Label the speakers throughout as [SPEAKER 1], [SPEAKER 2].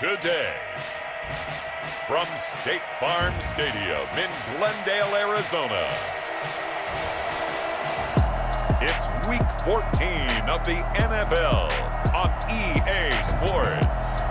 [SPEAKER 1] today. From State Farm Stadium in Glendale, Arizona, it's Week 14 of the NFL on EA Sports.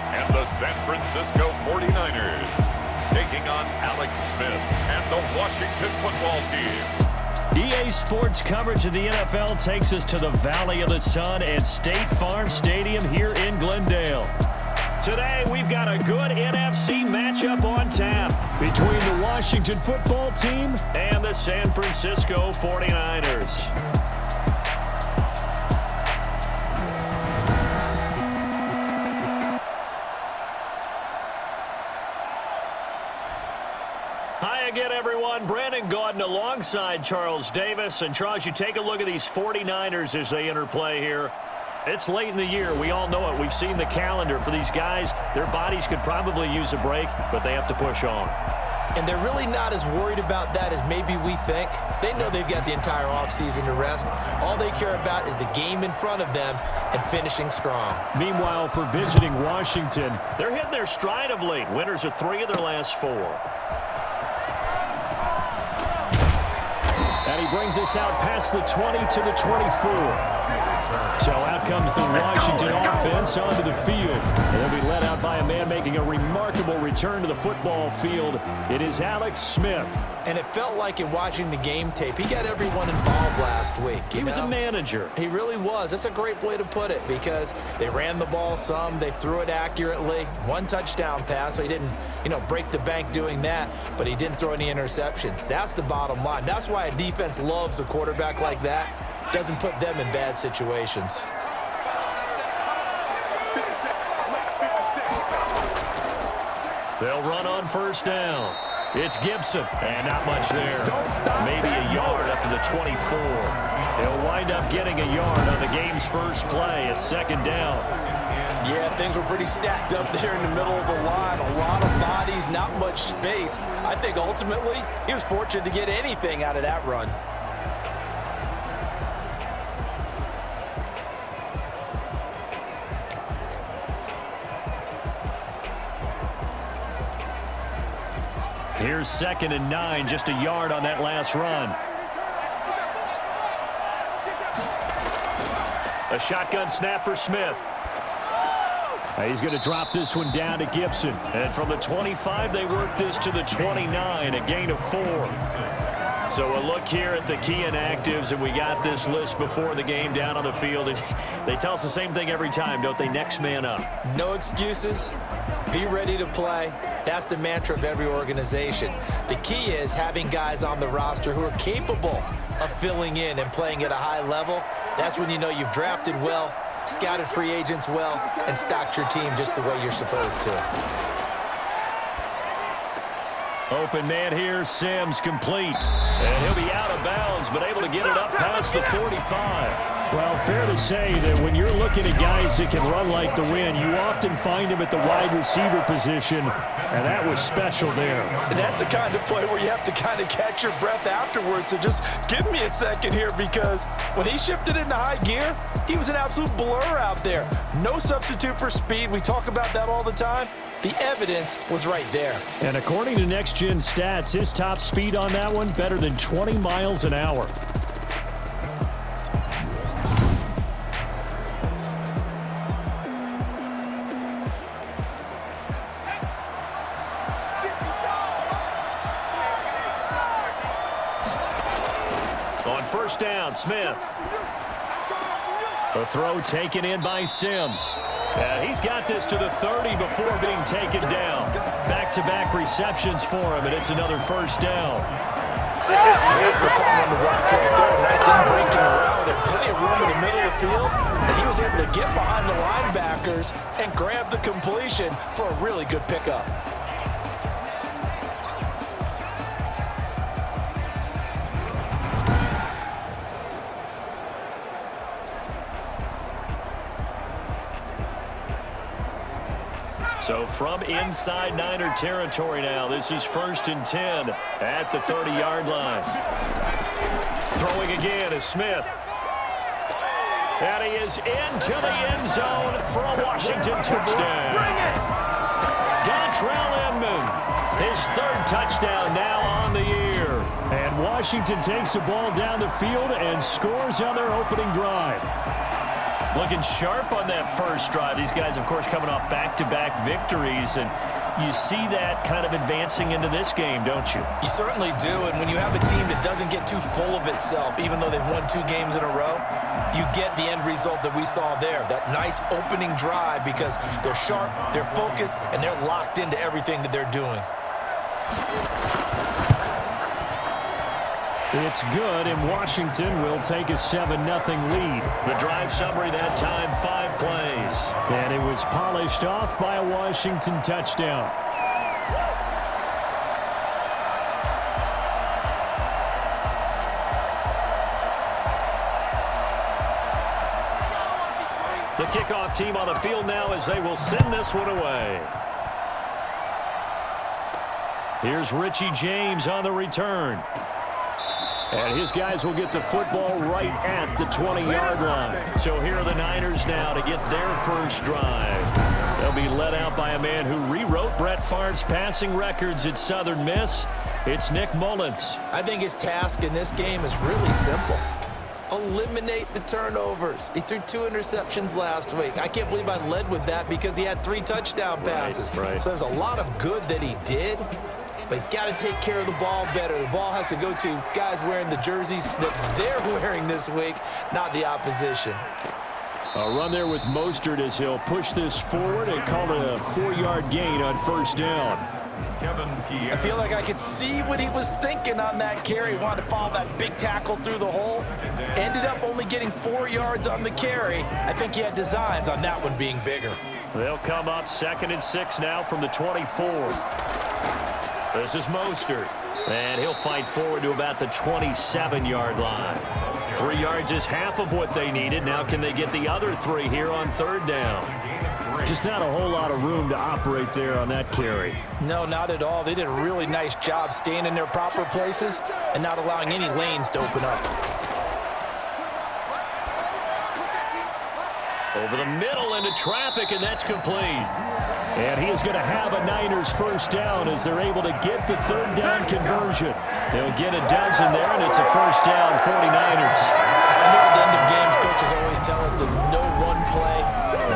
[SPEAKER 1] And the San Francisco 49ers taking on Alex Smith and the Washington football team.
[SPEAKER 2] EA Sports coverage of the NFL takes us to the Valley of the Sun at State Farm Stadium here in Glendale. Today, we've got a good NFC matchup on tap between the Washington football team and the San Francisco 49ers. Brandon Gaudin alongside Charles Davis. And Charles, you take a look at these 49ers as they interplay here. It's late in the year. We all know it. We've seen the calendar for these guys. Their bodies could probably use a break, but they have to push on.
[SPEAKER 3] And they're really not as worried about that as maybe we think. They know they've got the entire offseason to rest. All they care about is the game in front of them and finishing strong.
[SPEAKER 2] Meanwhile, for visiting Washington, they're hitting their stride of late. Winners of 3 of their last 4. And he brings us out past the 20 to the 24. So out comes the Washington offense onto the field. And they'll be led out by a man making a remarkable return to the football field. It is Alex Smith.
[SPEAKER 3] And it felt like in watching the game tape, he got everyone involved last week.
[SPEAKER 2] He was a manager.
[SPEAKER 3] He really was. That's a great way to put it because they ran the ball some. They threw it accurately. 1 touchdown pass, so he didn't, break the bank doing that, but he didn't throw any interceptions. That's the bottom line. That's why a defense loves a quarterback like that. Doesn't put them in bad situations.
[SPEAKER 2] They'll run on first down. It's Gibson, and not much there. Maybe a yard up to the 24. They'll wind up getting a yard on the game's first play at second down.
[SPEAKER 3] Yeah, things were pretty stacked up there in the middle of the line. A lot of bodies, not much space. I think ultimately he was fortunate to get anything out of that run.
[SPEAKER 2] Here's 2nd and 9, just a yard on that last run. A shotgun snap for Smith. He's going to drop this one down to Gibson. And from the 25, they work this to the 29, a gain of 4. So a look here at the key inactives, and we got this list before the game down on the field. And they tell us the same thing every time, don't they? Next man up.
[SPEAKER 3] No excuses. Be ready to play. That's the mantra of every organization. The key is having guys on the roster who are capable of filling in and playing at a high level. That's when you know you've drafted well, scouted free agents well, and stocked your team just the way you're supposed to.
[SPEAKER 2] Open man here, Sims complete. And he'll be out of bounds, but able to get it up past the 45. Well, fair to say that when you're looking at guys that can run like the wind, you often find them at the wide receiver position, and that was special there.
[SPEAKER 3] And that's the kind of play where you have to kind of catch your breath afterwards. So just give me a second here, because when he shifted into high gear, he was an absolute blur out there. No substitute for speed. We talk about that all the time. The evidence was right there.
[SPEAKER 2] And according to Next Gen Stats, his top speed on that one, better than 20 miles an hour. On first down, Smith. A throw taken in by Sims. He's got this to the 30 before being taken down. Back-to-back receptions for him, and it's another first down.
[SPEAKER 3] It's a fun one to watch right there. Nice and breaking around. There's plenty of room in the middle of the field, and he was able to get behind the linebackers and grab the completion for a really good pickup.
[SPEAKER 2] So from inside Niner territory now, this is 1st and 10 at the 30-yard line. Throwing again is Smith. And he is into the end zone for a Washington touchdown. Dontrell Inman, his 3rd touchdown now on the year. And Washington takes the ball down the field and scores on their opening drive. Looking sharp on that first drive. These guys, of course, coming off back-to-back victories, and you see that kind of advancing into this game, don't you?
[SPEAKER 3] You certainly do, and when you have a team that doesn't get too full of itself, even though they've won 2 games in a row, you get the end result that we saw there, that nice opening drive, because they're sharp, they're focused, and they're locked into everything that they're doing.
[SPEAKER 2] It's good, and Washington will take a 7-0 lead. The drive summary that time, 5 plays. And it was polished off by a Washington touchdown. The kickoff team on the field now as they will send this one away. Here's Richie James on the return. And his guys will get the football right at the 20-yard line. So here are the Niners now to get their first drive. They'll be led out by a man who rewrote Brett Favre's passing records at Southern Miss. It's Nick Mullins.
[SPEAKER 3] I think his task in this game is really simple. Eliminate the turnovers. He threw 2 interceptions last week. I can't believe I led with that because he had 3 touchdown passes.
[SPEAKER 2] Right.
[SPEAKER 3] So there's a lot of good that he did. But he's got to take care of the ball better. The ball has to go to guys wearing the jerseys that they're wearing this week, not the opposition.
[SPEAKER 2] A run there with Mostert as he'll push this forward and call it a 4-yard gain on 1st down.
[SPEAKER 3] I feel like I could see what he was thinking on that carry. He wanted to follow that big tackle through the hole. Ended up only getting 4 yards on the carry. I think he had designs on that one being bigger.
[SPEAKER 2] They'll come up 2nd and 6 now from the 24. This is Mostert, and he'll fight forward to about the 27-yard line. 3 yards is half of what they needed. Now can they get the other 3 here on 3rd down? Just not a whole lot of room to operate there on that carry.
[SPEAKER 3] No, not at all. They did a really nice job staying in their proper places and not allowing any lanes to open up.
[SPEAKER 2] Over the middle into traffic, and that's complete. And he is going to have a Niners first down as they're able to get the 3rd down conversion. They'll get a dozen there, and it's a first down, 49ers.
[SPEAKER 3] I know at the end of games, coaches always tell us that no one play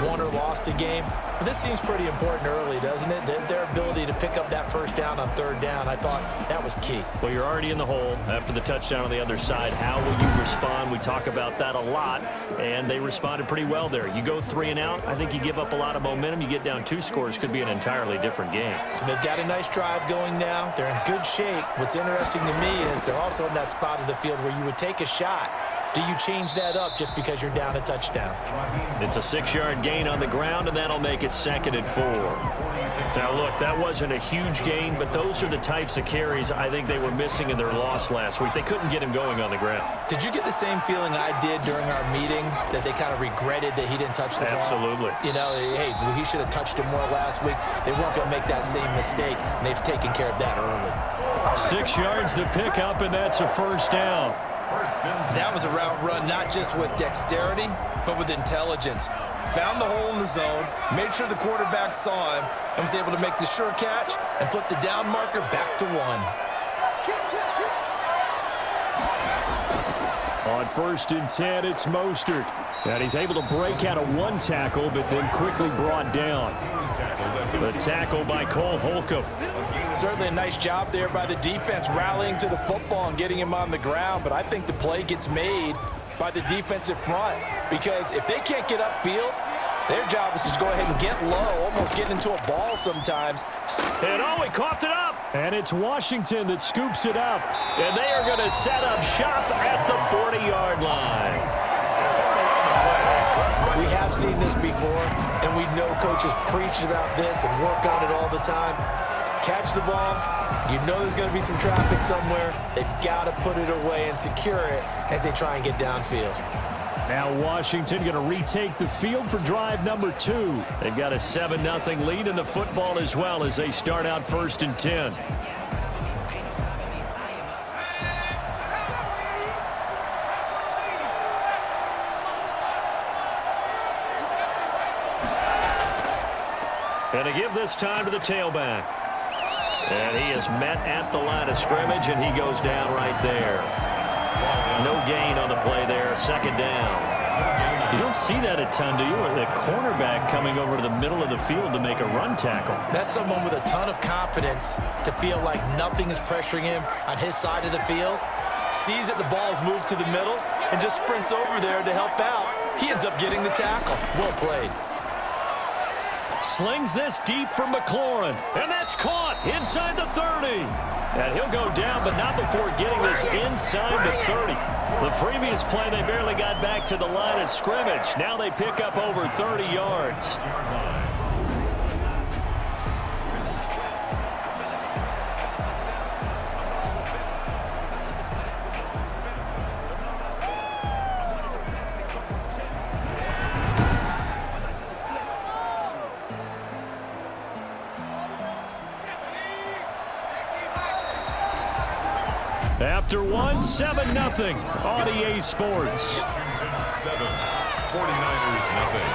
[SPEAKER 3] won or lost a game. But this seems pretty important early, doesn't it? Their ability to pick up that first down on 3rd down, I thought that was key.
[SPEAKER 2] Well, you're already in the hole after the touchdown on the other side. How will you respond? We talk about that a lot, and they responded pretty well there. You go 3 and out, I think you give up a lot of momentum. You get down 2 scores, could be an entirely different game.
[SPEAKER 3] So they've got a nice drive going now. They're in good shape. What's interesting to me is they're also in that spot of the field where you would take a shot. Do you change that up just because you're down a touchdown?
[SPEAKER 2] It's a 6-yard gain on the ground, and that'll make it 2nd and 4. Now, look, that wasn't a huge gain, but those are the types of carries I think they were missing in their loss last week. They couldn't get him going on the ground.
[SPEAKER 3] Did you get the same feeling I did during our meetings, that they kind of regretted that he didn't touch the ball?
[SPEAKER 2] Absolutely.
[SPEAKER 3] You know, hey, he should have touched it more last week. They weren't going to make that same mistake, and they've taken care of that early.
[SPEAKER 2] 6 yards to pick up, and that's a first down.
[SPEAKER 3] That was a route run not just with dexterity, but with intelligence. Found the hole in the zone, made sure the quarterback saw him, and was able to make the sure catch and flip the down marker back to 1.
[SPEAKER 2] On 1st and 10, it's Mostert. And he's able to break out of 1 tackle, but then quickly brought down. The tackle by Cole Holcomb.
[SPEAKER 3] Certainly a nice job there by the defense rallying to the football and getting him on the ground, but I think the play gets made by the defensive front, because if they can't get upfield, their job is to go ahead and get low, almost getting into a ball sometimes.
[SPEAKER 2] And he coughed it up. And it's Washington that scoops it up. And they are going to set up shop at the 40-yard line.
[SPEAKER 3] We have seen this before, and we know coaches preach about this and work on it all the time. catch the ball, you know there's going to be some traffic somewhere. They've got to put it away and secure it as they try and get downfield.
[SPEAKER 2] Now Washington going to retake the field for drive number 2. They've got a 7-0 lead in the football as well as they start out 1st and 10. And to give this time to the tailback. And he is met at the line of scrimmage, and he goes down right there. No gain on the play there, 2nd down. You don't see that a ton, do you? Or the cornerback coming over to the middle of the field to make a run tackle.
[SPEAKER 3] That's someone with a ton of confidence to feel like nothing is pressuring him on his side of the field. Sees that the ball's moved to the middle and just sprints over there to help out. He ends up getting the tackle. Well played.
[SPEAKER 2] Slings this deep from McLaurin, and that's caught inside the 30. And he'll go down, but not before getting this inside the 30. The previous play, they barely got back to the line of scrimmage. Now they pick up over 30 yards. After 7-0 on EA Sports.
[SPEAKER 1] 49ers nothing.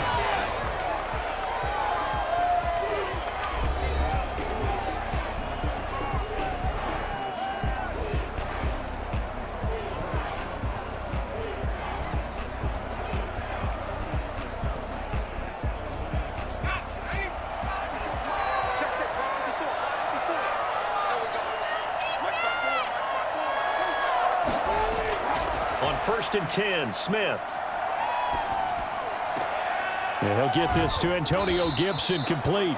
[SPEAKER 2] On 1st and 10, Smith. And he'll get this to Antonio Gibson complete.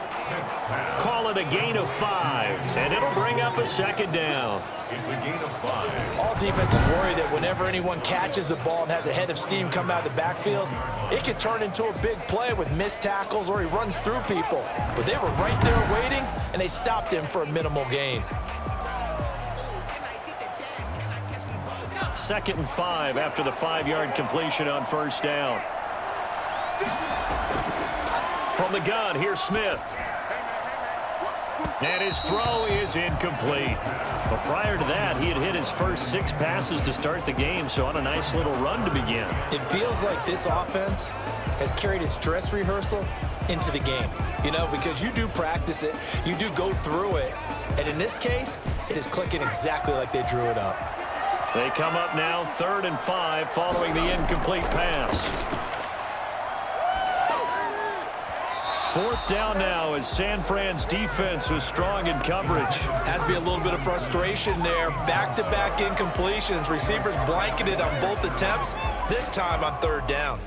[SPEAKER 2] Call it a gain of 5, and it'll bring up a 2nd down.
[SPEAKER 1] It's a gain of 5.
[SPEAKER 3] All defenses worry that whenever anyone catches the ball and has a head of steam come out of the backfield, it could turn into a big play with missed tackles or he runs through people. But they were right there waiting, and they stopped him for a minimal gain.
[SPEAKER 2] 2nd and 5 after the 5-yard completion on 1st down. From the gun, here's Smith. And his throw is incomplete. But prior to that, he had hit his first 6 passes to start the game, so on a nice little run to begin.
[SPEAKER 3] It feels like this offense has carried its dress rehearsal into the game. You know, because you do practice it, you do go through it, and in this case, it is clicking exactly like they drew it up.
[SPEAKER 2] They come up now 3rd and 5 following the incomplete pass. 4th down now as San Fran's defense was strong in coverage.
[SPEAKER 3] Has to be a little bit of frustration there. Back-to-back incompletions. Receivers blanketed on both attempts, this time on 3rd down.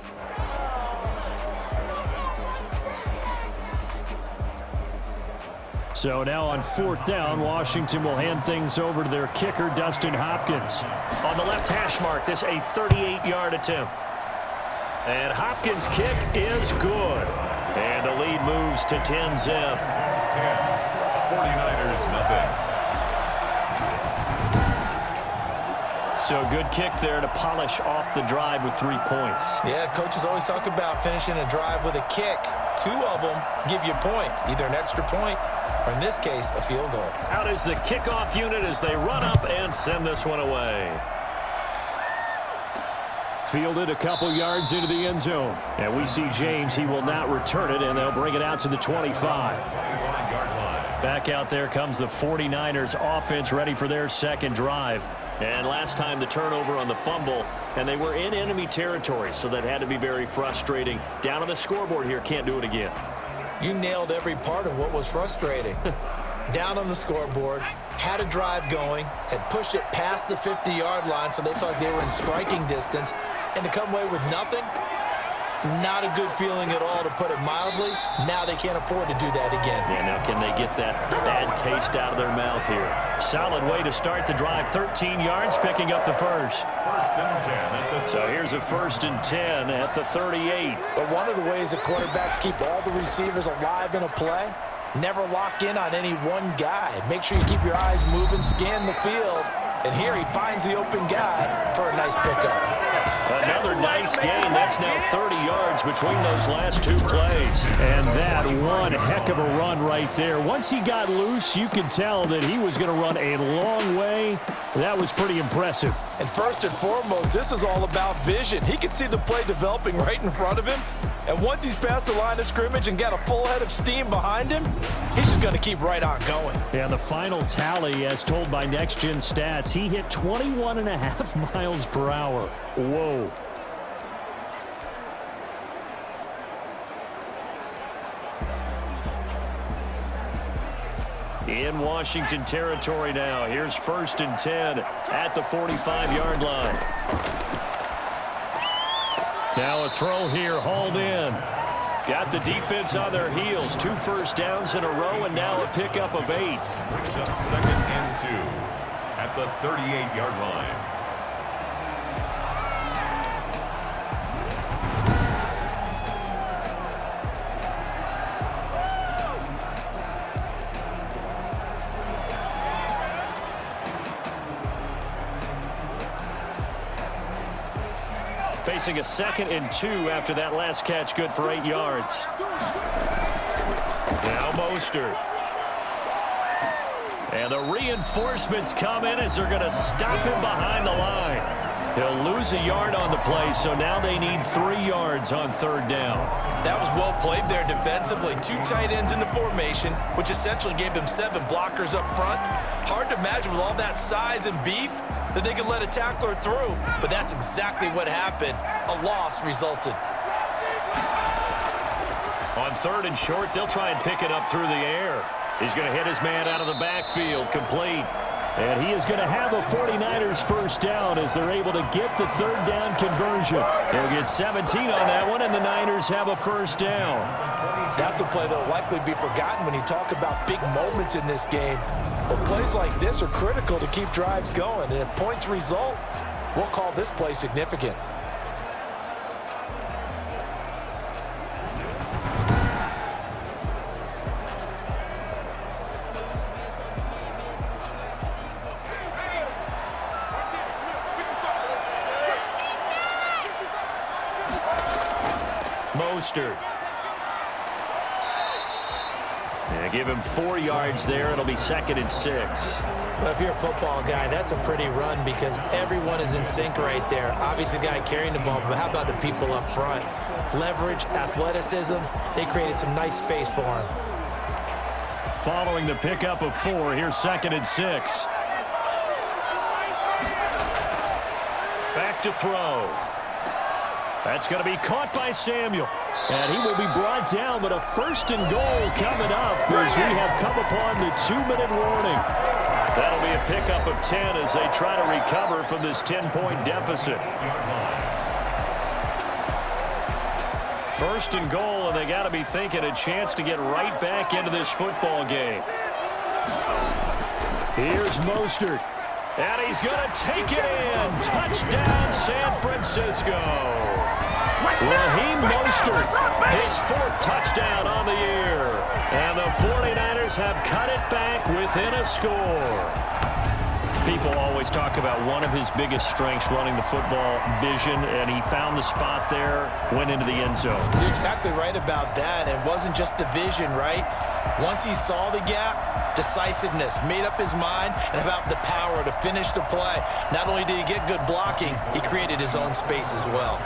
[SPEAKER 2] So now on 4th down, Washington will hand things over to their kicker, Dustin Hopkins. On the left hash mark, this a 38-yard attempt. And Hopkins' kick is good. And the lead moves to 10-zip.
[SPEAKER 1] 49ers nothing.
[SPEAKER 2] So good kick there to polish off the drive with 3 points.
[SPEAKER 3] Yeah, coaches always talk about finishing a drive with a kick. 2 of them give you points, either an extra point or in this case, a field goal.
[SPEAKER 2] Out is the kickoff unit as they run up and send this one away. Fielded a couple yards into the end zone. And we see James, he will not return it, and they'll bring it out to the 25. Back out there comes the 49ers offense ready for their 2nd drive. And last time the turnover on the fumble, and they were in enemy territory, so that had to be very frustrating. Down on the scoreboard here, can't do it again.
[SPEAKER 3] You nailed every part of what was frustrating. Down on the scoreboard, had a drive going, had pushed it past the 50-yard line, so they felt like they were in striking distance, and to come away with nothing, not a good feeling at all, to put it mildly. Now they can't afford to do that again.
[SPEAKER 2] Yeah, now can they get that bad taste out of their mouth here? Solid way to start the drive, 13 yards, picking up the first.
[SPEAKER 1] 1st and 10.
[SPEAKER 2] So here's a 1st and 10 at the 38.
[SPEAKER 3] But one of the ways the quarterbacks keep all the receivers alive in a play Never lock in on any one guy. Make sure you keep your eyes moving, scan the field. And here he finds the open guy for a nice pickup.
[SPEAKER 2] Another nice gain. That's now 30 yards between those last two plays. And that one heck of a run right there. Once he got loose, you could tell that he was going to run a long way. That was pretty impressive.
[SPEAKER 3] And first and foremost, this is all about vision. He can see the play developing right in front of him. And once he's past the line of scrimmage and got a full head of steam behind him, he's just going to keep right on going.
[SPEAKER 2] Yeah, the final tally, as told by Next Gen Stats, he hit 21.5 miles per hour. Whoa. In Washington territory now. Here's 1st and 10 at the 45-yard line. Now a throw here, hauled in. Got the defense on their heels. 2 first downs in a row, and now a pickup of 8.
[SPEAKER 1] Brings up 2nd and 2 at the 38-yard line.
[SPEAKER 2] Facing a 2nd and 2 after that last catch, good for 8 yards. Now Mostert. And the reinforcements come in as they're going to stop him behind the line. He'll lose a yard on the play, so now they need 3 yards on 3rd down.
[SPEAKER 3] That was well played there defensively. 2 tight ends in the formation, which essentially gave them 7 blockers up front. Hard to imagine with all that size and beef that they could let a tackler through, but that's exactly what happened. A loss resulted.
[SPEAKER 2] On 3rd and short, they'll try and pick it up through the air. He's going to hit his man out of the backfield, complete. And he is going to have a 49ers first down as they're able to get the 3rd down conversion. He'll get 17 on that one, and the Niners have a first down.
[SPEAKER 3] That's a play that will likely be forgotten when you talk about big moments in this game. But plays like this are critical to keep drives going, and if points result, we'll call this play significant.
[SPEAKER 2] Mostert. Give him 4 yards there. It'll be 2nd and 6.
[SPEAKER 3] Well, if you're a football guy, that's a pretty run because everyone is in sync right there. Obviously, the guy carrying the ball, but how about the people up front? Leverage, athleticism, they created some nice space for him.
[SPEAKER 2] Following the pickup of 4, here's 2nd and 6. Back to throw. That's going to be caught by Samuel. And he will be brought down, but a 1st and goal coming up as we have come upon the 2-minute warning. That'll be a pickup of 10 as they try to recover from this 10-point deficit. 1st and goal, and they got to be thinking a chance to get right back into this football game. Here's Mostert. And he's going to take it in. Touchdown, San Francisco. Raheem Mostert, his 4th touchdown on the year. And the 49ers have cut it back within a score. People always talk about one of his biggest strengths running the football, vision, and he found the spot there, went into the end zone.
[SPEAKER 3] You're exactly right about that. It wasn't just the vision, right? Once he saw the gap, decisiveness, made up his mind, and about the power to finish the play. Not only did he get good blocking, he created his own space as well.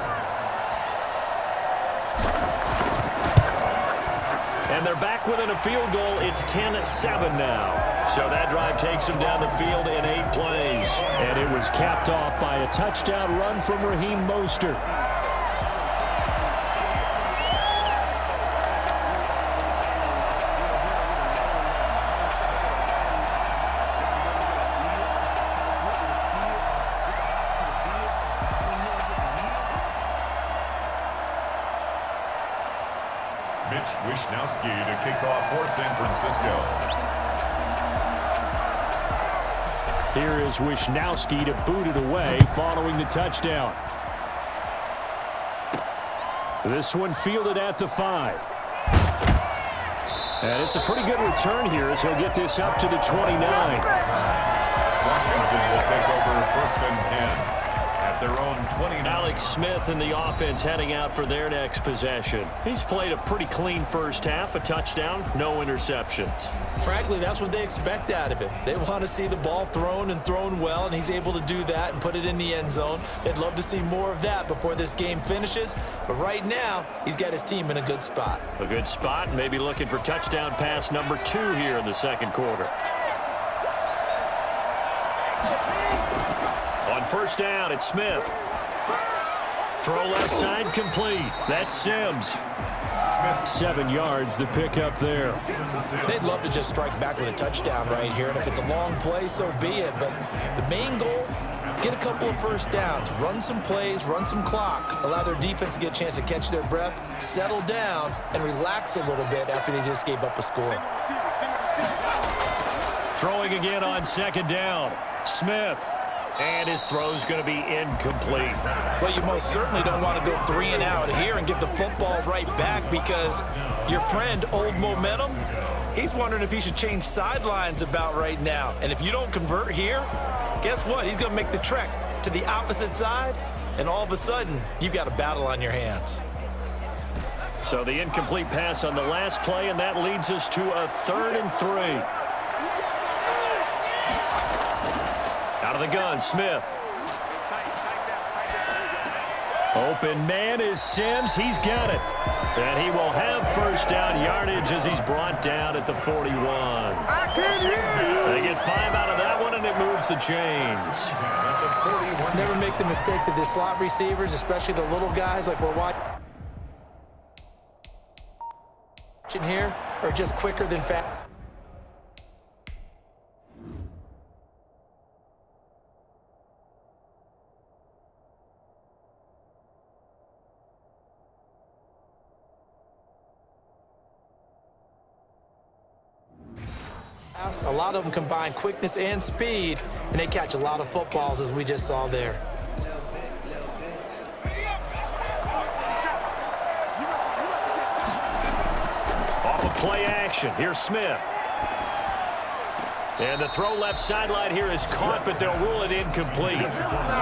[SPEAKER 2] And they're back within a field goal. It's 10-7 now. So that drive takes them down the field in 8 plays. And it was capped off by a touchdown run from Raheem Mostert.
[SPEAKER 1] Wishnowski to kick off for San Francisco.
[SPEAKER 2] Here is Wishnowski to boot it away following the touchdown. This one fielded at the 5. And it's a pretty good return here as he'll get this up to the 29.
[SPEAKER 1] Washington will take over 1st and 10 at their own 29.
[SPEAKER 2] Alex Smith and the offense heading out for their next possession. He's played a pretty clean first half, a touchdown, no interceptions.
[SPEAKER 3] Frankly, that's what they expect out of him. They want to see the ball thrown and thrown well, and he's able to do that and put it in the end zone. They'd love to see more of that before this game finishes, but right now, he's got his team in a good spot.
[SPEAKER 2] A good spot, maybe looking for touchdown pass number 2 here in the second quarter. On first down, it's Smith. Throw left side complete. That's Sims. 7 yards, the pickup there.
[SPEAKER 3] They'd love to just strike back with a touchdown right here, and if it's a long play, so be it. But the main goal, get a couple of first downs, run some plays, run some clock, allow their defense to get a chance to catch their breath, settle down, and relax a little bit after they just gave up a score.
[SPEAKER 2] Throwing again on second down. Smith. And his throw's going to be incomplete.
[SPEAKER 3] Well, you most certainly don't want to go 3 and out here and give the football right back because your friend, Old Momentum, he's wondering if he should change sidelines about right now. And if you don't convert here, guess what? He's going to make the trek to the opposite side, and all of a sudden, you've got a battle on your hands.
[SPEAKER 2] So the incomplete pass on the last play, and that leads us to a 3rd and 3. Out of the gun, Smith. Open man is Sims. He's got it. And he will have first down yardage as he's brought down at the 41. They get 5 out of that one, and it moves the chains.
[SPEAKER 3] Never make the mistake that the slot receivers, especially the little guys like we're watching here, are just quicker than fast. A lot of them combine quickness and speed, and they catch a lot of footballs, as we just saw there.
[SPEAKER 2] Off of play action, here's Smith. And the throw left sideline here is caught, but they'll rule it incomplete.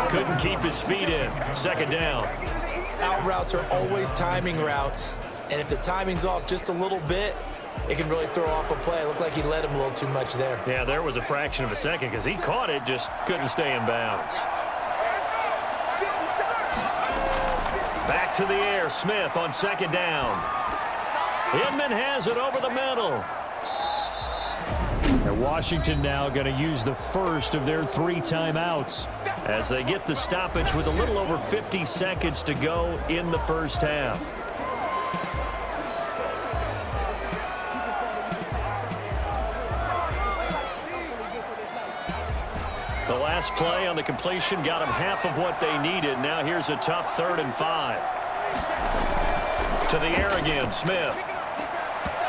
[SPEAKER 2] Couldn't keep his feet in. Second down.
[SPEAKER 3] Out routes are always timing routes, and if the timing's off just a little bit, it can really throw off a play. It looked like he let him a little too much there.
[SPEAKER 2] Yeah, there was a fraction of a second because he caught it, just couldn't stay in bounds. Back to the air, Smith on second down. Inman has it over the middle. And Washington now going to use the first of their 3 timeouts as they get the stoppage with a little over 50 seconds to go in the first half. The last play on the completion got them half of what they needed. Now here's a tough 3rd and 5. To the air again, Smith.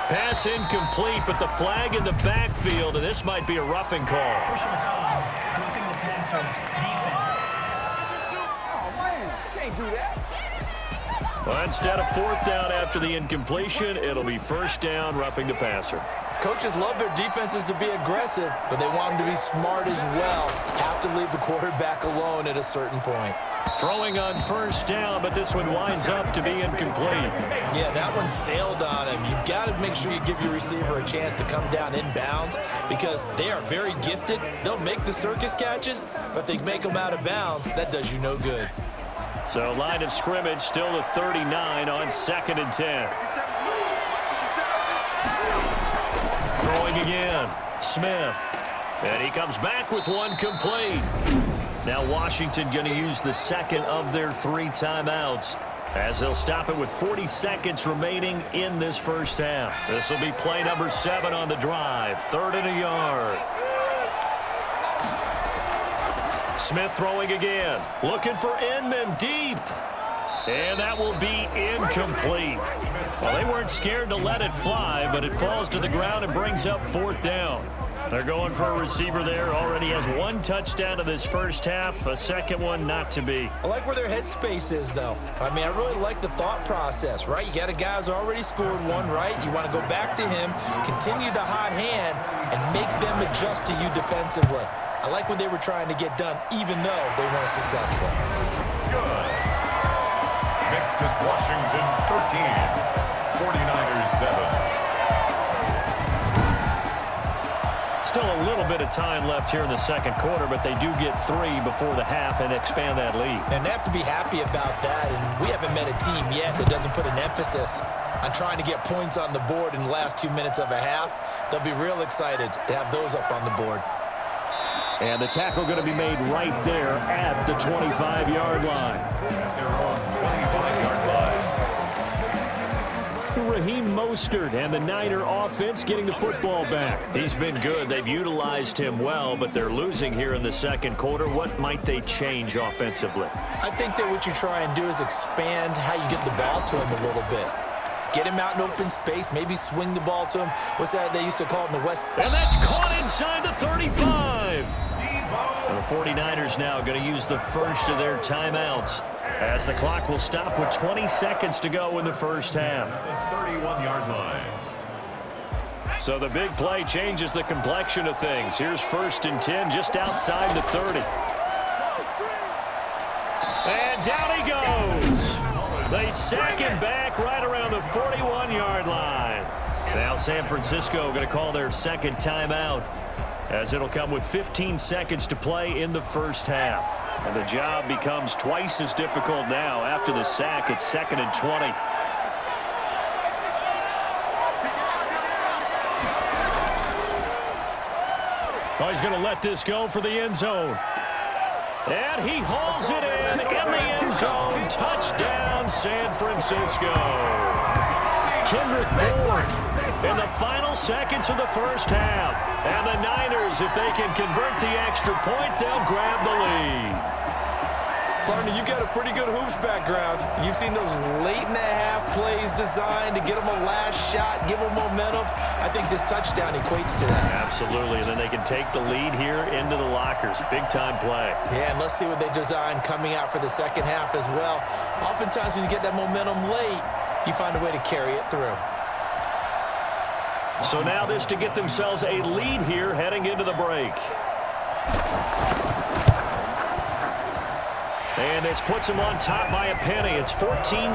[SPEAKER 2] Pass incomplete, but the flag in the backfield, and this might be a roughing call.
[SPEAKER 4] Personal foul, roughing the passer, defense.
[SPEAKER 5] Oh, man, you can't do that.
[SPEAKER 2] Well, instead of 4th down after the incompletion, it'll be 1st down, roughing the passer.
[SPEAKER 3] Coaches love their defenses to be aggressive, but they want them to be smart as well. Have to leave the quarterback alone at a certain point.
[SPEAKER 2] Throwing on 1st down, but this one winds up to be incomplete.
[SPEAKER 3] Yeah, that one sailed on him. You've got to make sure you give your receiver a chance to come down inbounds because they are very gifted. They'll make the circus catches, but if they make them out of bounds, that does you no good.
[SPEAKER 2] So line of scrimmage still the 39 on 2nd and 10. Throwing again, Smith. And he comes back with one complete. Now Washington going to use the 2nd of their 3 timeouts as they'll stop it with 40 seconds remaining in this first half. This will be play number 7 on the drive. 3rd and a yard. Smith throwing again. Looking for Inman deep. And that will be incomplete. Well, they weren't scared to let it fly, but it falls to the ground and brings up 4th down. They're going for a receiver there. Already has one touchdown in this first half. A second one not to be.
[SPEAKER 3] I like where their headspace is, though. I mean, I really like the thought process, right? You got a guy who's already scored one, right? You want to go back to him, continue the hot hand, and make them adjust to you defensively. I like what they were trying to get done, even though they weren't successful.
[SPEAKER 1] Good. Next is Washington 13, 49ers 7.
[SPEAKER 2] Still a little bit of time left here in the second quarter, but they do get 3 before the half and expand that lead.
[SPEAKER 3] And they have to be happy about that, and we haven't met a team yet that doesn't put an emphasis on trying to get points on the board in the last 2 minutes of a half. They'll be real excited to have those up on the board.
[SPEAKER 2] And the tackle going to be made right there at the 25-yard line.
[SPEAKER 1] At their own 25-yard line.
[SPEAKER 2] Raheem Mostert and the Niner offense getting the football back. He's been good. They've utilized him well, but they're losing here in the second quarter. What might they change offensively?
[SPEAKER 3] I think that what you try and do is expand how you get the ball to him a little bit. Get him out in open space, maybe swing the ball to him. What's that they used to call it in the West?
[SPEAKER 2] And that's caught inside the 35. The 49ers now going to use the first of their timeouts as the clock will stop with 20 seconds to go in the first half.
[SPEAKER 1] The 31-yard line.
[SPEAKER 2] So the big play changes the complexion of things. Here's 1st and 10 just outside the 30. And down he goes. They sack him back right around the 41-yard line. Now San Francisco going to call their second timeout, as it'll come with 15 seconds to play in the first half. And the job becomes twice as difficult now after the sack. It's 2nd and 20. Oh, he's going to let this go for the end zone. And he hauls it in the end zone. Touchdown, San Francisco. Kendrick Bourne in the final seconds of the first half. And the Niners, if they can convert the extra point, they'll grab the lead.
[SPEAKER 3] Partner, you got a pretty good hoops background. You've seen those late-in-the-half plays designed to get them a last shot, give them momentum. I think this touchdown equates to that.
[SPEAKER 2] Absolutely, and then they can take the lead here into the lockers. Big-time play.
[SPEAKER 3] Yeah, and let's see what they design coming out for the second half as well. Oftentimes when you get that momentum late, you find a way to carry it through.
[SPEAKER 2] So now this to get themselves a lead here heading into the break. And this puts them on top by a penny. It's 14-13.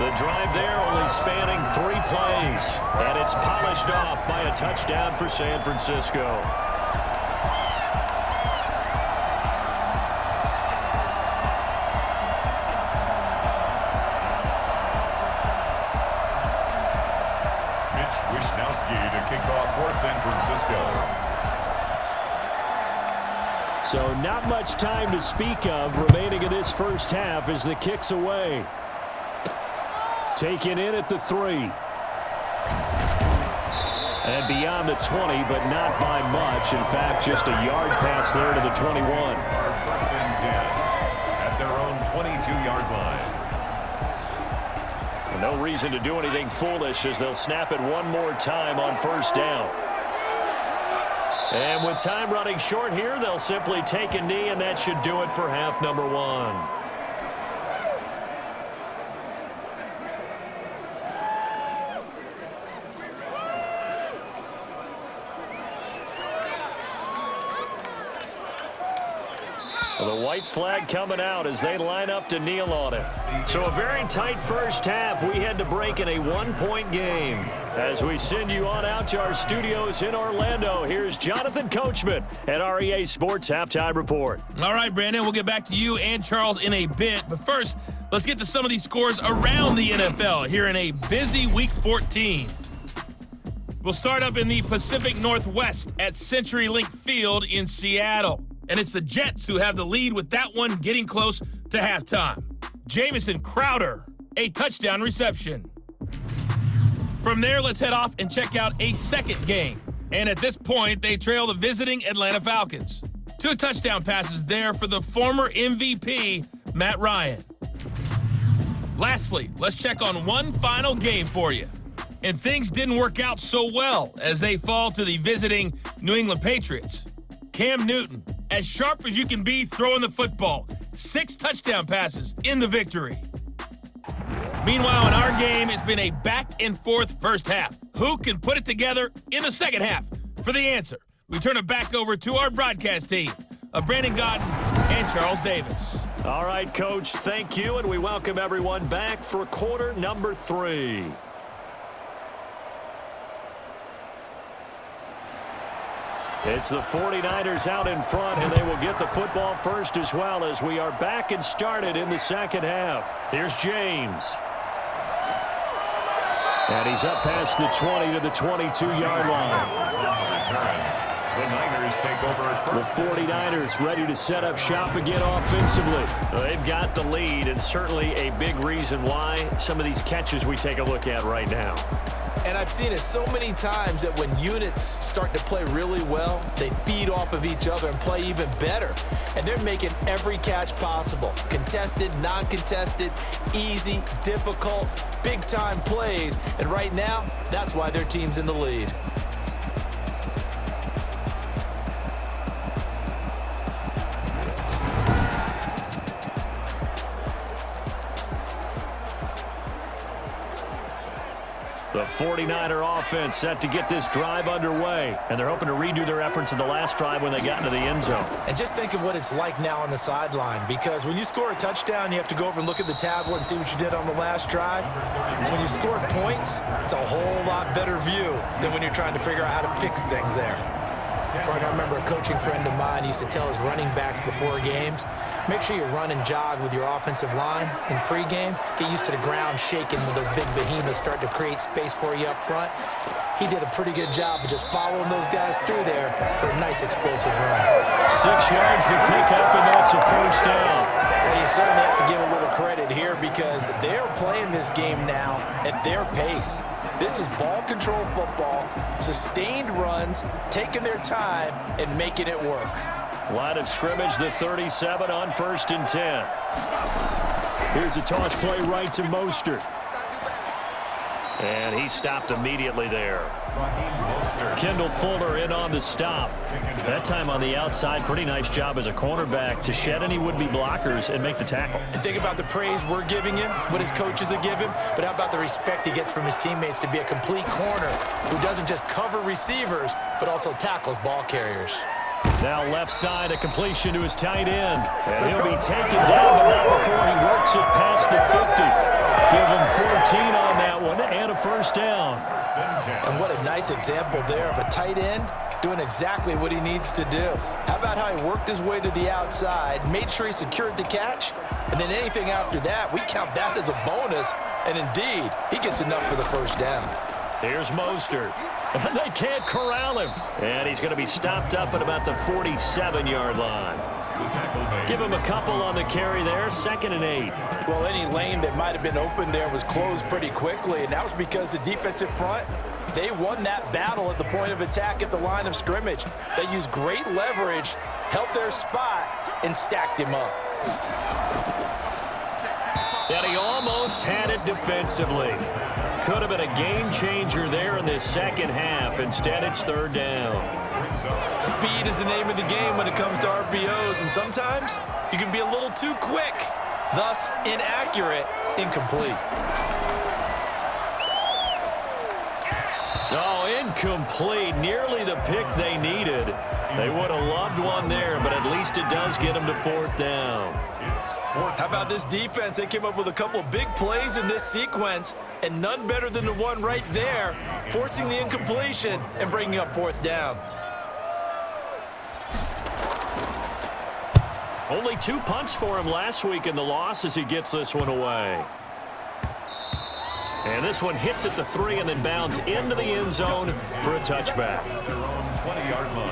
[SPEAKER 2] The drive there only spanning 3 plays. And it's polished off by a touchdown for San Francisco.
[SPEAKER 1] To kick off for San Francisco.
[SPEAKER 2] So not much time to speak of remaining in this first half as the kick's away. Taken in at the 3. And beyond the 20, but not by much. In fact, just a yard pass there to the 21.
[SPEAKER 1] Our 1st and 10 at their own 22-yard line.
[SPEAKER 2] No reason to do anything foolish as they'll snap it one more time on 1st down. And with time running short here, they'll simply take a knee, and that should do it for half number 1. The white flag coming out as they line up to kneel on it. So a very tight first half. We had to break in a 1-point game. As we send you on out to our studios in Orlando, here's Jonathan Coachman at REA Sports Halftime Report.
[SPEAKER 6] All right, Brandon, we'll get back to you and Charles in a bit. But first, let's get to some of these scores around the NFL here in a busy Week 14. We'll start up in the Pacific Northwest at CenturyLink Field in Seattle. And it's the Jets who have the lead with that one getting close to halftime. Jamison Crowder, a touchdown reception. From there, let's head off and check out a second game. And at this point, they trail the visiting Atlanta Falcons. 2 touchdown passes there for the former MVP, Matt Ryan. Lastly, let's check on one final game for you. And things didn't work out so well as they fall to the visiting New England Patriots. Cam Newton, as sharp as you can be throwing the football, 6 touchdown passes in the victory. Meanwhile, in our game, it's been a back-and-forth first half. Who can put it together in the second half? For the answer, we turn it back over to our broadcast team of Brandon Godden and Charles Davis.
[SPEAKER 2] All right, Coach, thank you, and we welcome everyone back for quarter number 3. It's the 49ers out in front, and they will get the football first as well as we are back and started in the second half. Here's James. And he's up past the 20 to the 22-yard line.
[SPEAKER 1] The Niners take over.
[SPEAKER 2] The 49ers ready to set up shop again offensively. They've got the lead, and certainly a big reason why some of these catches we take a look at right now.
[SPEAKER 3] And I've seen it so many times that when units start to play really well, they feed off of each other and play even better. And they're making every catch possible. Contested, non-contested, easy, difficult, big-time plays. And right now, that's why their team's in the lead.
[SPEAKER 2] The 49er offense set to get this drive underway, and they're hoping to redo their efforts in the last drive when they got into the end zone.
[SPEAKER 3] And just think of what it's like now on the sideline, because when you score a touchdown, you have to go over and look at the tablet and see what you did on the last drive. When you score points, it's a whole lot better view than when you're trying to figure out how to fix things there. But I remember a coaching friend of mine used to tell his running backs before games, make sure you run and jog with your offensive line in pregame. Get used to the ground shaking when those big behemoths start to create space for you up front. He did a pretty good job of just following those guys through there for a nice explosive run.
[SPEAKER 2] 6 yards to pick up, and that's a first down.
[SPEAKER 3] Well, you certainly have to give a little credit here because they're playing this game now at their pace. This is ball control football, sustained runs, taking their time, and making it work.
[SPEAKER 2] Line of scrimmage, the 37 on 1st and 10. Here's a toss play right to Mostert. And he stopped immediately there. Kendall Fuller in on the stop. That time on the outside, pretty nice job as a cornerback to shed any would-be blockers and make the tackle.
[SPEAKER 3] And think about the praise we're giving him, what his coaches are giving, but how about the respect he gets from his teammates to be a complete corner who doesn't just cover receivers, but also tackles ball carriers.
[SPEAKER 2] Now left side, a completion to his tight end. And he'll be taken down, but not before he works it past the 50. Give him 14 on that one and a first down.
[SPEAKER 3] And what a nice example there of a tight end doing exactly what he needs to do. How about how he worked his way to the outside, made sure he secured the catch, and then anything after that, we count that as a bonus. And indeed, he gets enough for the first down.
[SPEAKER 2] Here's Mostert. They can't corral him. And he's going to be stopped up at about the 47-yard line. Give him a couple on the carry there, 2nd and 8.
[SPEAKER 3] Well, any lane that might have been open there was closed pretty quickly, and that was because the defensive front, they won that battle at the point of attack at the line of scrimmage. They used great leverage, held their spot, and stacked him up.
[SPEAKER 2] And he almost had it defensively. Could have been a game changer there in this second half. Instead, it's 3rd down.
[SPEAKER 3] Speed is the name of the game when it comes to RPOs, and sometimes you can be a little too quick, thus inaccurate, incomplete.
[SPEAKER 2] Oh, incomplete. Nearly the pick they needed. They would have loved one there, but at least it does get them to 4th down.
[SPEAKER 3] How about this defense? They came up with a couple of big plays in this sequence, and none better than the one right there, forcing the incompletion and bringing up 4th down.
[SPEAKER 2] Only 2 punts for him last week in the loss as he gets this one away. And this one hits at the 3 and then bounds into the end zone for a touchback.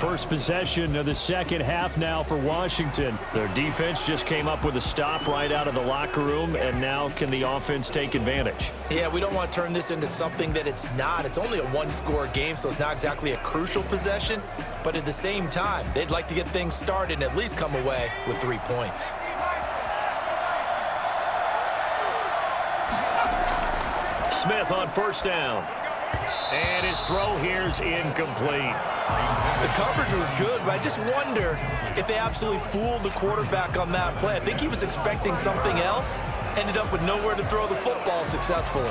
[SPEAKER 2] First possession of the second half now for Washington. Their defense just came up with a stop right out of the locker room, and now can the offense take advantage?
[SPEAKER 3] Yeah, we don't want to turn this into something that it's not. It's only a one-score game, so it's not exactly a crucial possession. But at the same time, they'd like to get things started and at least come away with 3 points.
[SPEAKER 2] Smith on first down. And his throw here's incomplete.
[SPEAKER 3] The coverage was good, but I just wonder if they absolutely fooled the quarterback on that play. I think he was expecting something else, ended up with nowhere to throw the football successfully.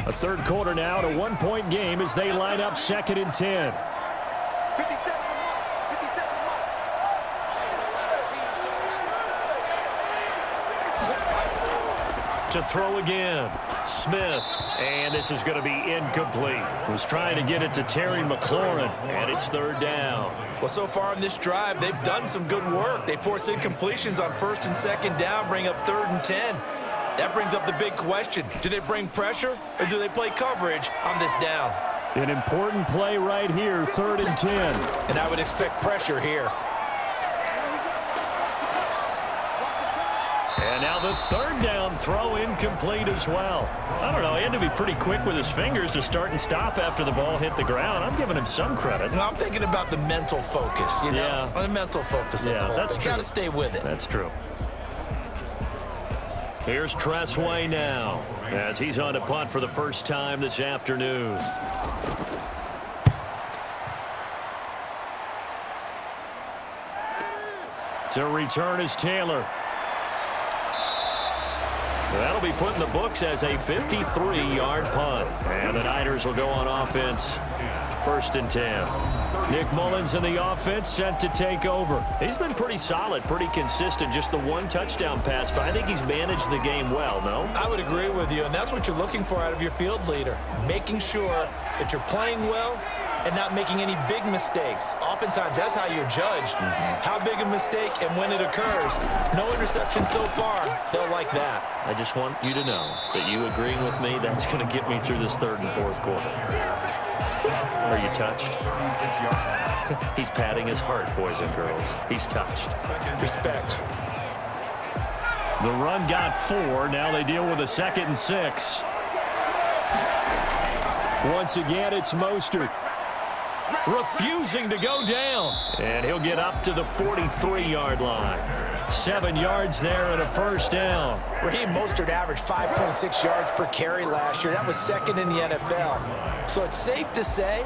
[SPEAKER 2] A third quarter now, and a one-point game as they line up 2nd and 10. To throw again, Smith, and this is going to be incomplete. Was trying to get it to Terry McLaurin, and it's 3rd down.
[SPEAKER 3] Well, so far on this drive, they've done some good work. They force incompletions on 1st and 2nd down, bring up 3rd and 10. That brings up the big question. Do they bring pressure, or do they play coverage on this down?
[SPEAKER 2] An important play right here, 3rd and 10.
[SPEAKER 3] And I would expect pressure here.
[SPEAKER 2] And now the 3rd down throw incomplete as well. I don't know, he had to be pretty quick with his fingers to start and stop after the ball hit the ground. I'm giving him some credit.
[SPEAKER 3] You know, I'm thinking about the mental focus, you know?
[SPEAKER 2] Yeah.
[SPEAKER 3] On the mental focus.
[SPEAKER 2] Yeah, that's true.
[SPEAKER 3] Got to stay with it.
[SPEAKER 2] That's true. Here's Tressway now, as he's on to punt for the first time this afternoon. To return is Taylor. That'll be put in the books as a 53-yard punt. And the Niners will go on offense. 1st and 10. Nick Mullins in the offense set to take over. He's been pretty solid, pretty consistent. Just the one touchdown pass, but I think he's managed the game well, no?
[SPEAKER 3] I would agree with you, and that's what you're looking for out of your field leader. Making sure that you're playing well and not making any big mistakes. Oftentimes, that's how you're judged. How big a mistake and when it occurs. No interception so far. They'll like that.
[SPEAKER 2] I just want you to know that you agreeing with me, that's going to get me through this 3rd and 4th quarter. Are you touched? He's patting his heart, boys and girls. He's touched.
[SPEAKER 3] Respect.
[SPEAKER 2] The run got 4. Now they deal with a 2nd and 6. Once again, it's Mostert. Refusing to go down. And he'll get up to the 43-yard line. 7 yards there and a 1st down.
[SPEAKER 3] Raheem Mostert averaged 5.6 yards per carry last year. That was 2nd in the NFL. So it's safe to say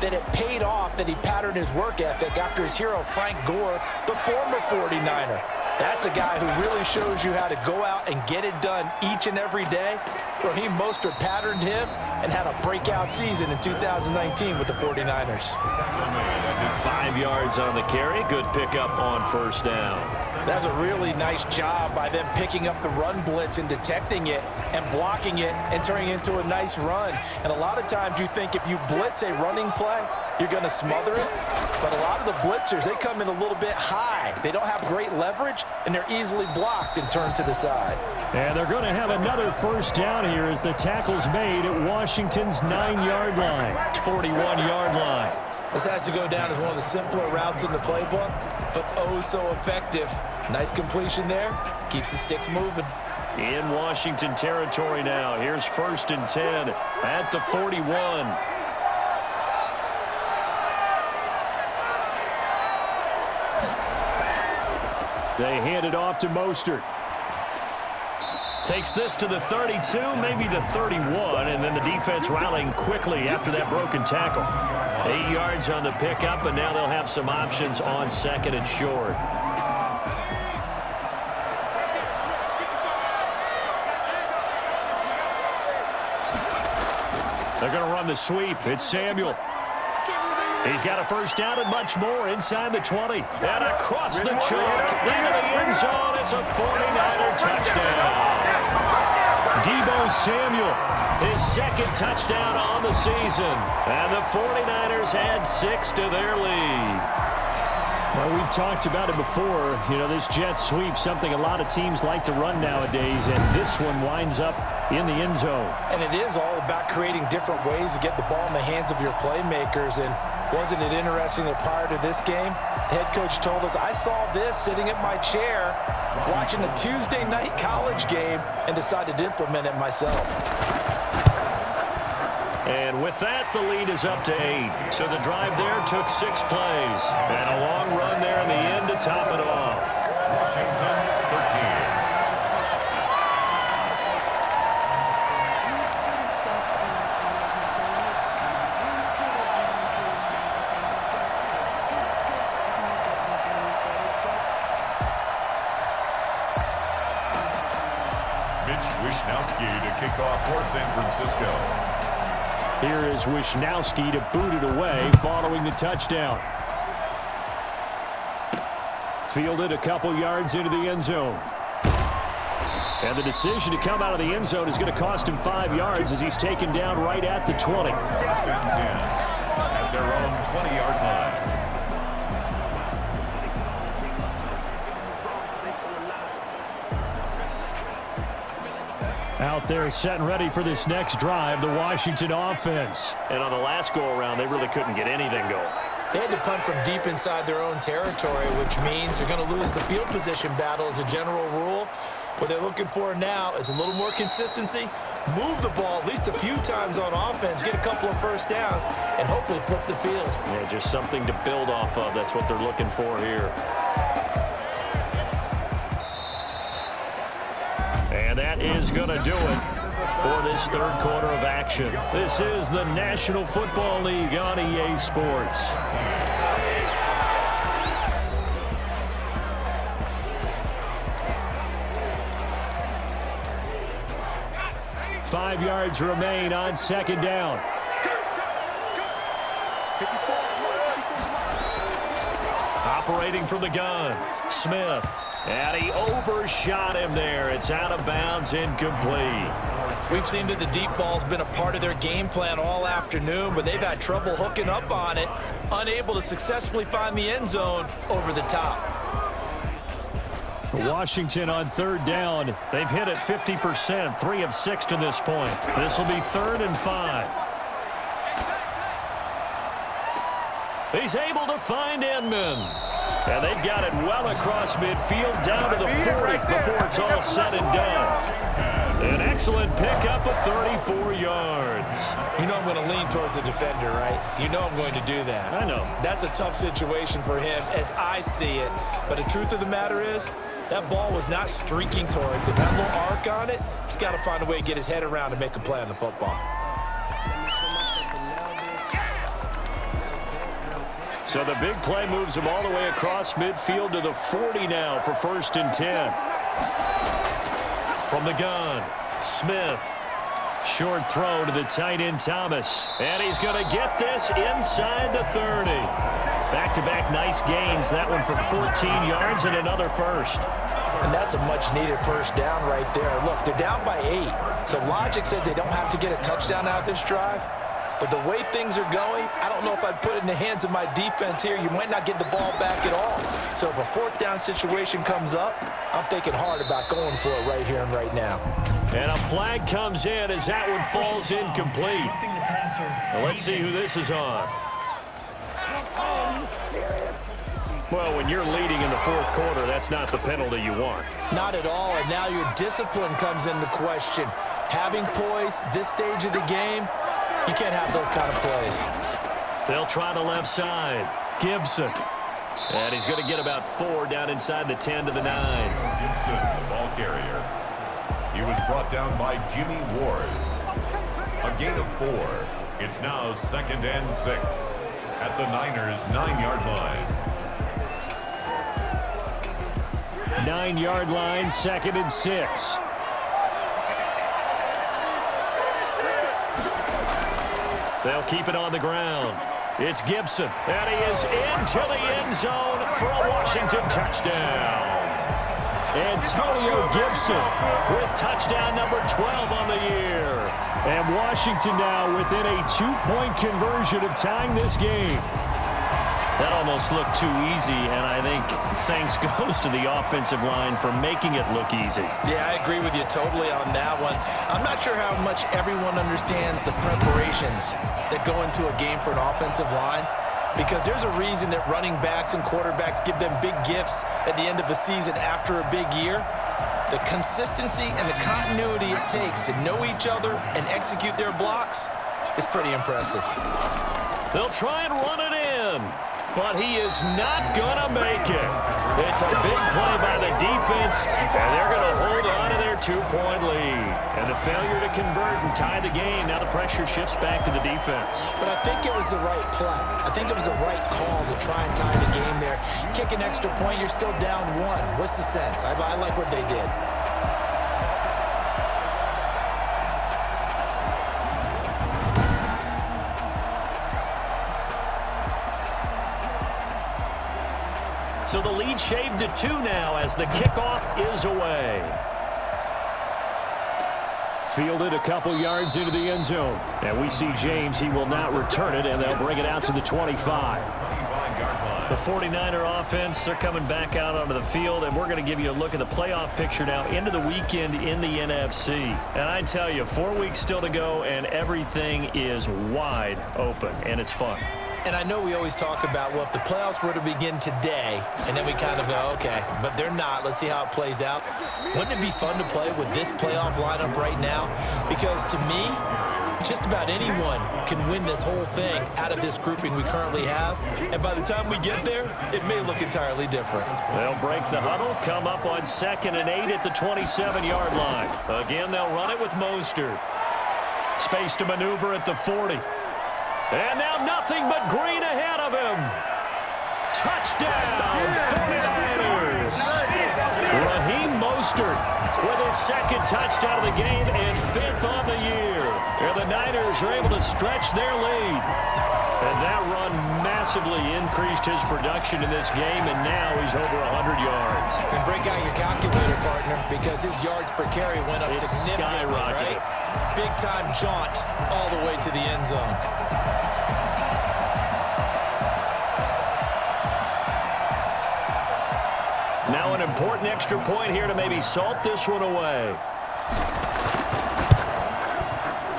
[SPEAKER 3] that it paid off that he patterned his work ethic after his hero Frank Gore, the former 49er. That's a guy who really shows you how to go out and get it done each and every day. Raheem Mostert patterned him and had a breakout season in 2019 with the 49ers.
[SPEAKER 2] 5 yards on the carry. Good pickup on 1st down.
[SPEAKER 3] That's a really nice job by them picking up the run blitz and detecting it and blocking it and turning it into a nice run. And a lot of times you think if you blitz a running play, you're going to smother it. But a lot of the blitzers, they come in a little bit high. They don't have great leverage, and they're easily blocked and turned to the side.
[SPEAKER 2] And they're going to have another 1st down here as the tackle's made at Washington's 9-yard line. 41-yard line.
[SPEAKER 3] This has to go down as one of the simpler routes in the playbook, but oh so effective. Nice completion there. Keeps the sticks moving.
[SPEAKER 2] In Washington territory now. Here's 1st and 10 at the 41. They hand it off to Mostert. Takes this to the 32, maybe the 31, and then the defense rallying quickly after that broken tackle. 8 yards on the pickup, and now they'll have some options on 2nd and short. They're going to run the sweep. It's Samuel. He's got a 1st down and much more inside the 20. And across the chalk into the end zone. It's a 49er touchdown. Deebo Samuel, his 2nd touchdown on the season. And the 49ers add 6 to their lead. Well, we've talked about it before. You know, this jet sweep, something a lot of teams like to run nowadays, and this one winds up in the end zone.
[SPEAKER 3] And it is all about creating different ways to get the ball in the hands of your playmakers. And wasn't it interesting that prior to this game, the head coach told us, I saw this sitting at my chair watching a Tuesday night college game and decided to implement it myself.
[SPEAKER 2] And with that, the lead is up to 8. So the drive there took 6 plays. And a long run there in the end to top it off.
[SPEAKER 1] Washington 13. Mitch Wishnowsky to kick off for San Francisco.
[SPEAKER 2] Here is Wishnowsky to boot it away following the touchdown. Fielded a couple yards into the end zone. And the decision to come out of the end zone is going to cost him 5 yards as he's taken down right at the 20.
[SPEAKER 1] First and 10 at their own 20-yard line.
[SPEAKER 2] Out there set and ready for this next drive, the Washington offense. And on the last go-around, they really couldn't get anything going.
[SPEAKER 3] They had to punt from deep inside their own territory, which means they're going to lose the field position battle as a general rule. What they're looking for now is a little more consistency, move the ball at least a few times on offense, get a couple of first downs, and hopefully flip the field.
[SPEAKER 2] Yeah, just something to build off of. That's what they're looking for here. And that is going to do it for this third quarter of action. This is the National Football League on EA Sports. Five yards remain on second down. Operating from the gun, Smith. And he overshot him there. It's out of bounds, incomplete.
[SPEAKER 3] We've seen that the deep ball's been a part of their game plan all afternoon, but they've had trouble hooking up on it, unable to successfully find the end zone over the top.
[SPEAKER 2] Washington on third down. They've hit it 50%, 3 of 6 to this point. This will be 3rd and 5. He's able to find Inman. And they've got it well across midfield down to the 40 before it's all said and done. An excellent pickup of 34 yards.
[SPEAKER 3] You know I'm going to lean towards the defender, right? You know I'm going to do that.
[SPEAKER 2] I know.
[SPEAKER 3] That's a tough situation for him as I see it. But the truth of the matter is, that ball was not streaking towards it. That little arc on it, he's got to find a way to get his head around and make a play on the football.
[SPEAKER 2] So the big play moves him all the way across midfield to the 40 now for 1st and 10. From the gun, Smith. Short throw to the tight end, Thomas. And he's going to get this inside the 30. Back-to-back nice gains. That one for 14 yards and another first.
[SPEAKER 3] And that's a much-needed first down right there. Look, they're down by 8. So logic says they don't have to get a touchdown out of this drive. But the way things are going, I don't know if I'd put it in the hands of my defense here. You might not get the ball back at all. So if a 4th down situation comes up, I'm thinking hard about going for it right here and right now.
[SPEAKER 2] And a flag comes in as that one falls incomplete.
[SPEAKER 4] Roughing the passer.
[SPEAKER 2] Well, let's see who this is on. Well, when you're leading in the 4th quarter, that's not the penalty you want.
[SPEAKER 3] Not at all, and now your discipline comes into question. Having poise this stage of the game, you can't have those kind of plays.
[SPEAKER 2] They'll try the left side. Gibson. And he's going to get about 4 down inside the 10 to the 9.
[SPEAKER 1] Gibson, the ball carrier. He was brought down by Jimmy Ward. A gain of 4. It's now 2nd and 6 at the Niners' 9-yard line.
[SPEAKER 2] 9-yard line, 2nd and 6. They'll keep it on the ground. It's Gibson, and he is into the end zone for a Washington touchdown. Antonio Gibson with touchdown number 12 on the year. And Washington now within a 2-point conversion of tying this game. That almost looked too easy, and I think thanks goes to the offensive line for making it look easy.
[SPEAKER 3] Yeah, I agree with you totally on that one. I'm not sure how much everyone understands the preparations that go into a game for an offensive line, because there's a reason that running backs and quarterbacks give them big gifts at the end of the season after a big year. The consistency and the continuity it takes to know each other and execute their blocks is pretty impressive.
[SPEAKER 2] They'll try and run it in, but he is not going to make it. It's a big play by the defense, and they're going to hold on to their 2-point lead. And the failure to convert and tie the game, now the pressure shifts back to the defense.
[SPEAKER 3] But I think it was the right play. I think it was the right call to try and tie the game there. Kick an extra point, you're still down 1. What's the sense? I like what they did.
[SPEAKER 2] shaved to 2 now as the kickoff is away. Fielded a couple yards into the end zone. And we see James. He will not return it, and they'll bring it out to the 25. The 49er offense, they're coming back out onto the field, and we're going to give you a look at the playoff picture now into the weekend in the NFC. And I tell you, 4 weeks still to go, and everything is wide open, and it's fun.
[SPEAKER 3] And I know we always talk about, well, if the playoffs were to begin today, and then we kind of go, okay, but they're not. Let's see how it plays out. Wouldn't it be fun to play with this playoff lineup right now? Because to me, just about anyone can win this whole thing out of this grouping we currently have. And by the time we get there, it may look entirely different.
[SPEAKER 2] They'll break the huddle, come up on 2nd and 8 at the 27-yard line. Again, they'll run it with Mostert. Space to maneuver at the 40. And now nothing but green ahead of him. Touchdown, 49ers. Raheem Mostert with his 2nd touchdown of the game and 5th on the year. And the Niners are able to stretch their lead. And that run massively increased his production in this game, and now he's over 100 yards.
[SPEAKER 3] And break out your calculator, partner, because his yards per carry went up significantly,
[SPEAKER 2] skyrocketed.
[SPEAKER 3] right? Big-time jaunt all the way to the end zone.
[SPEAKER 2] Now an important extra point here to maybe salt this one away.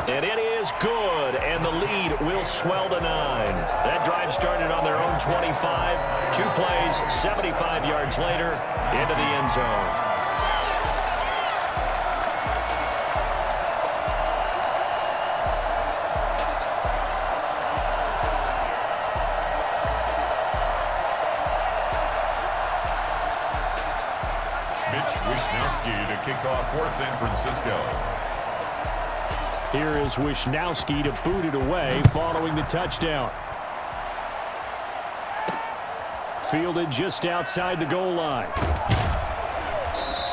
[SPEAKER 2] And it is good, and the lead will swell to 9. That drive started on their own 25. 2 plays, 75 yards later, into the end zone.
[SPEAKER 1] To kick off for San Francisco.
[SPEAKER 2] Here is Wishnowski to boot it away following the touchdown. Fielded just outside the goal line.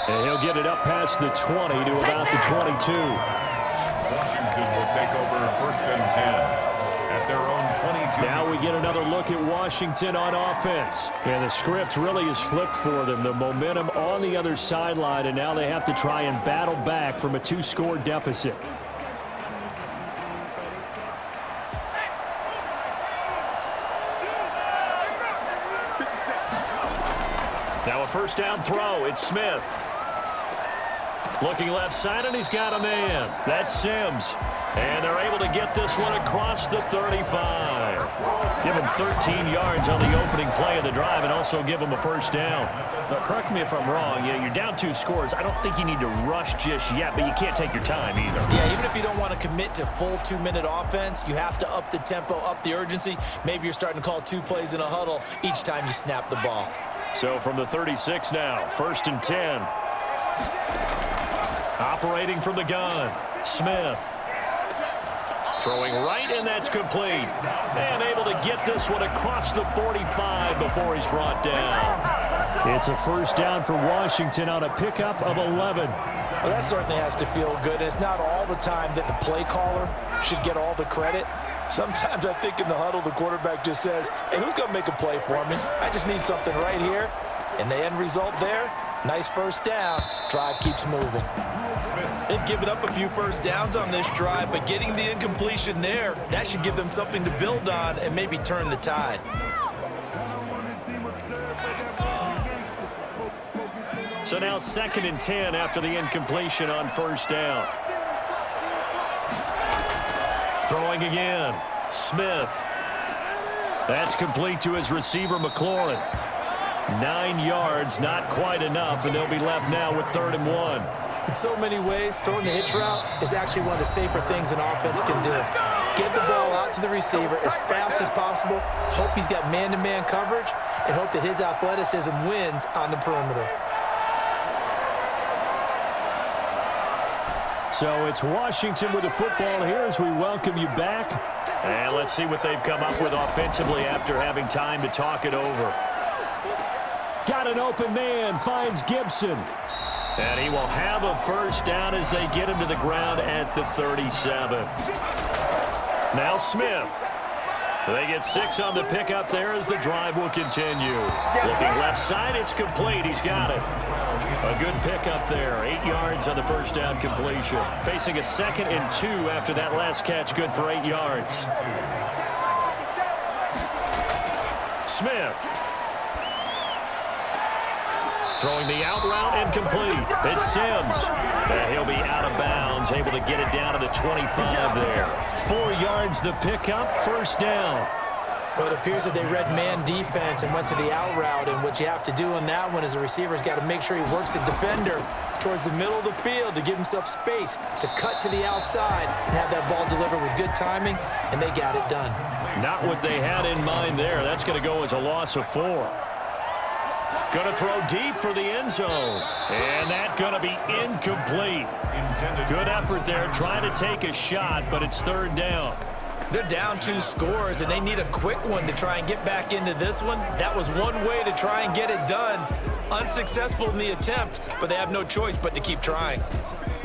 [SPEAKER 2] And he'll get it up past the 20 to about the 22.
[SPEAKER 1] Washington will take over 1st and 10. At their own 22.
[SPEAKER 2] Now we get another look at Washington on offense. And the script really is flipped for them. The momentum on the other sideline, and now they have to try and battle back from a 2-score deficit. Now a 1st down throw. It's Smith. Looking left side, and he's got a man. That's Sims. And they're able to get this one across the 35. Give him 13 yards on the opening play of the drive and also give him a 1st down. Now, correct me if I'm wrong. You're down 2 scores. I don't think you need to rush just yet, but you can't take your time either.
[SPEAKER 3] Yeah, even if you don't want to commit to full 2-minute offense, you have to up the tempo, up the urgency. Maybe you're starting to call 2 plays in a huddle each time you snap the ball.
[SPEAKER 2] So from the 36 now, 1st and 10. Operating from the gun, Smith. Throwing right, and that's complete. And able to get this one across the 45 before he's brought down. It's a 1st down for Washington on a pickup of 11.
[SPEAKER 3] Well, that certainly has to feel good. And it's not all the time that the play caller should get all the credit. Sometimes I think in the huddle, the quarterback just says, hey, who's going to make a play for me? I just need something right here. And the end result there, nice 1st down. Drive keeps moving. They've given up a few 1st downs on this drive, but getting the incompletion there, that should give them something to build on and maybe turn the tide.
[SPEAKER 2] So now 2nd and 10 after the incompletion on 1st down. Throwing again, Smith. That's complete to his receiver, McLaurin. 9 yards, not quite enough, and they'll be left now with 3rd and 1.
[SPEAKER 3] In so many ways, throwing the hitch route is actually one of the safer things an offense can do. Get the ball out to the receiver as fast as possible, hope he's got man-to-man coverage, and hope that his athleticism wins on the perimeter.
[SPEAKER 2] So it's Washington with the football here as we welcome you back. And let's see what they've come up with offensively after having time to talk it over. Got an open man, finds Gibson. And he will have a 1st down as they get him to the ground at the 37. Now Smith. They get 6 on the pickup there as the drive will continue. Looking left side, it's complete. He's got it. A good pickup there. 8 yards on the first down completion. Facing a 2nd and 2 after that last catch. Good for 8 yards. Smith. Throwing the out route and complete. It's Sims. He'll be out of bounds, able to get it down to the 25 there. 4 yards the pickup, first down.
[SPEAKER 3] Well, it appears that they read man defense and went to the out route, and what you have to do on that one is the receiver's got to make sure he works the defender towards the middle of the field to give himself space to cut to the outside and have that ball delivered with good timing, and they got it done.
[SPEAKER 2] Not what they had in mind there. That's going to go as a loss of 4. Going to throw deep for the end zone. And that's going to be incomplete. Good effort there, trying to take a shot, but it's 3rd down.
[SPEAKER 3] They're down 2 scores, and they need a quick one to try and get back into this one. That was one way to try and get it done. Unsuccessful in the attempt, but they have no choice but to keep trying.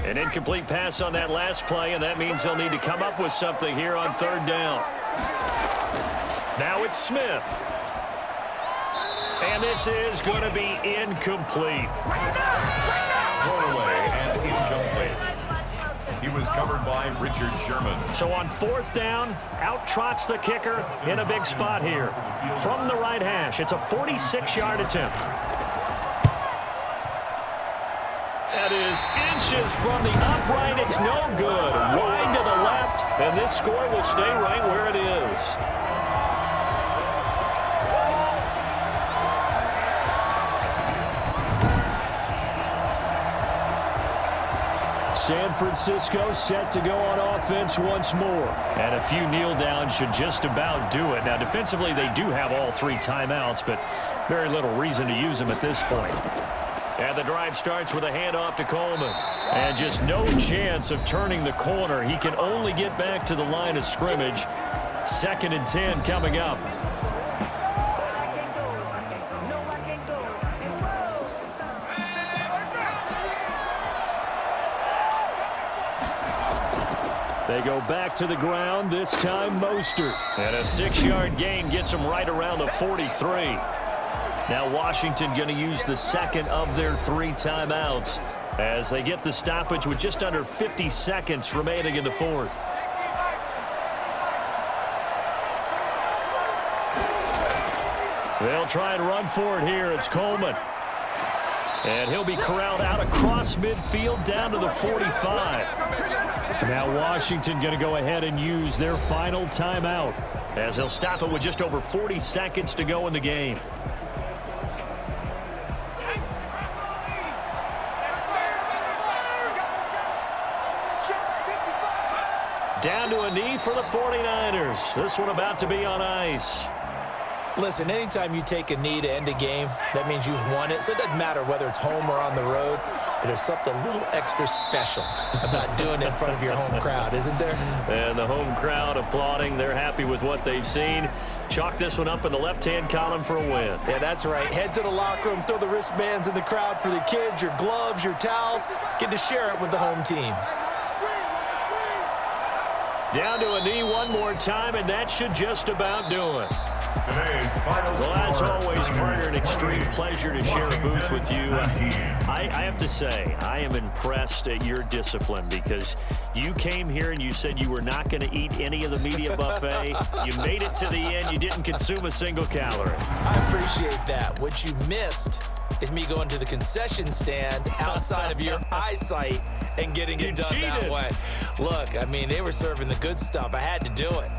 [SPEAKER 2] An incomplete pass on that last play, and that means they'll need to come up with something here on 3rd down. Now it's Smith. And this is going to be incomplete.
[SPEAKER 1] Throwaway and incomplete. He was covered by Richard Sherman.
[SPEAKER 2] So on 4th down, out trots the kicker in a big spot here. From the right hash, it's a 46-yard attempt. That is inches from the upright. It's no good. Wide to the left, and this score will stay right where it is. San Francisco set to go on offense once more. And a few kneel downs should just about do it. Now, defensively, they do have all 3 timeouts, but very little reason to use them at this point. And the drive starts with a handoff to Coleman. And just no chance of turning the corner. He can only get back to the line of scrimmage. 2nd and 10 coming up. They go back to the ground, this time Mostert. And a 6-yard gain gets them right around the 43. Now Washington going to use the 2nd of their 3 timeouts as they get the stoppage with just under 50 seconds remaining in the 4th. They'll try and run for it here. It's Coleman. And he'll be corralled out across midfield down to the 45. Now Washington going to go ahead and use their final timeout as they'll stop it with just over 40 seconds to go in the game. Down to a knee for the 49ers. This one about to be on ice.
[SPEAKER 3] Listen, anytime you take a knee to end a game, that means you've won it. So it doesn't matter whether it's home or on the road. But there's something a little extra special about doing it in front of your home crowd, isn't there?
[SPEAKER 2] And the home crowd applauding. They're happy with what they've seen. Chalk this one up in the left-hand column for a win.
[SPEAKER 3] Yeah, that's right. Head to the locker room, throw the wristbands in the crowd for the kids, your gloves, your towels. Get to share it with the home team.
[SPEAKER 2] Down to a knee one more time, and that should just about do it. Well, as always, partner, an extreme pleasure to share a booth with you. I have to say, I am impressed at your discipline because you came here and you said you were not going to eat any of the media buffet. You made it to the end. You didn't consume a single calorie.
[SPEAKER 3] I appreciate that. What you missed is me going to the concession stand outside of your eyesight and getting it done that way. Look, I mean, they were serving the good stuff. I had to do it.